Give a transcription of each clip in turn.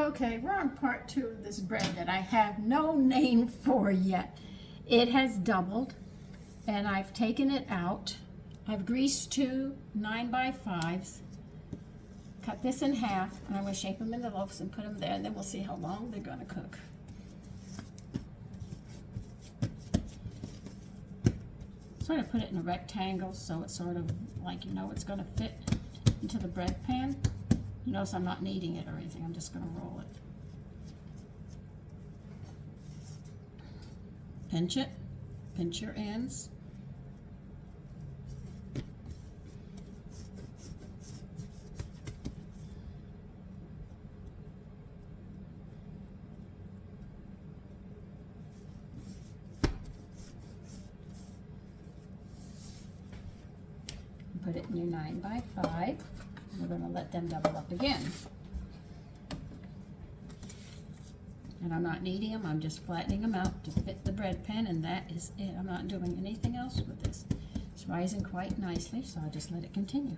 Okay, we're on part 2 of this bread that I have no name for yet. It has doubled, and I've taken it out. I've greased 2 9x5s, cut this in half, and I'm going to shape them into loaves and put them there, and then we'll see how long they're going to cook. Sort of put it in a rectangle so it's sort of like, you know, it's going to fit into the bread pan. You notice I'm not kneading it or anything, I'm just going to roll it. Pinch it, pinch your ends. Put it in your 9x5. We're going to let them double up again. And I'm not kneading them, I'm just flattening them out to fit the bread pan, and that is it. I'm not doing anything else with this. It's rising quite nicely, so I'll just let it continue.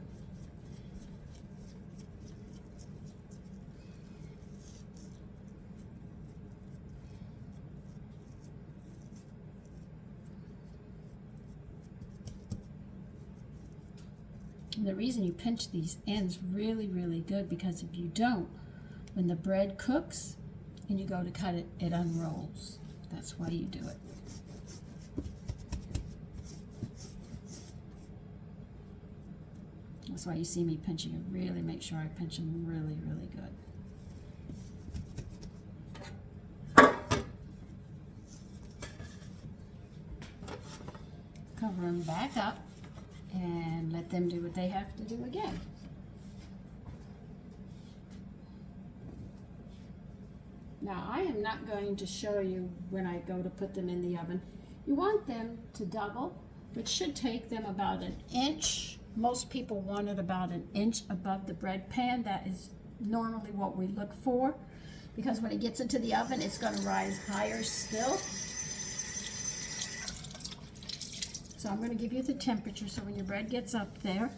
And the reason you pinch these ends really, really good, because if you don't, when the bread cooks and you go to cut it, it unrolls. That's why you do it. That's why you see me pinching it. Really make sure I pinch them really, really good. Cover them back up and let them do what they have to do again. Now, I am not going to show you when I go to put them in the oven. You want them to double, which should take them about an inch. Most people want it about an inch above the bread pan. That is normally what we look for, because when it gets into the oven, it's going to rise higher still. So I'm going to give you the temperature, so when your bread gets up there,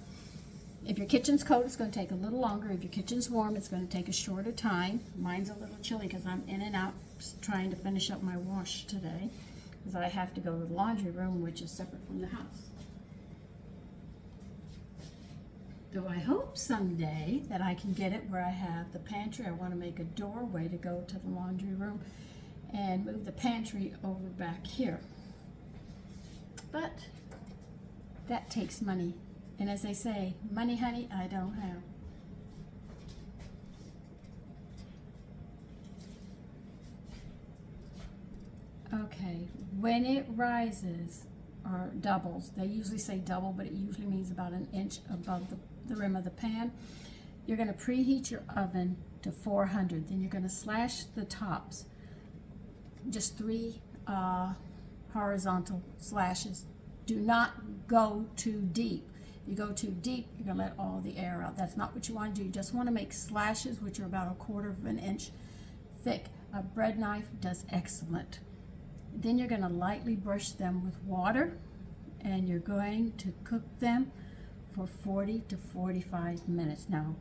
if your kitchen's cold, it's going to take a little longer. If your kitchen's warm, it's going to take a shorter time. Mine's a little chilly because I'm in and out trying to finish up my wash today, because I have to go to the laundry room, which is separate from the house. So I hope someday that I can get it where I have the pantry. I want to make a doorway to go to the laundry room and move the pantry over back here. But that takes money. And as they say, money, honey, I don't have. Okay, when it rises or doubles, they usually say double, but it usually means about an inch above the rim of the pan, you're going to preheat your oven to 400. Then you're going to slash the tops, just 3 horizontal slashes. Do not go too deep. You go too deep, you're going to let all the air out. That's not what you want to do. You just want to make slashes, which are about 1/4 of an inch thick. A bread knife does excellent. Then you're going to lightly brush them with water, and you're going to cook them for 40 to 45 minutes. Now,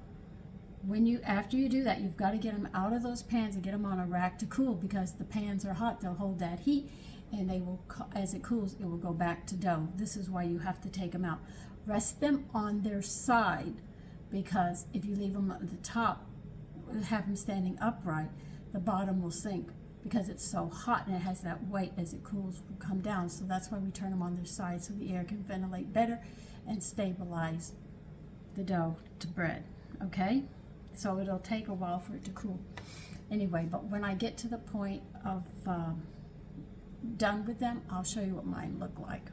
after you do that, you've got to get them out of those pans and get them on a rack to cool, because the pans are hot. They'll hold that heat, and they will, as it cools, it will go back to dough. This is why you have to take them out. Rest them on their side, because if you leave them at the top, have them standing upright, the bottom will sink, because it's so hot and it has that weight. As it cools, will come down. So that's why we turn them on their side, so the air can ventilate better and stabilize the dough to bread. Okay, so it'll take a while for it to cool anyway, but when I get to the point of done with them, I'll show you what mine look like.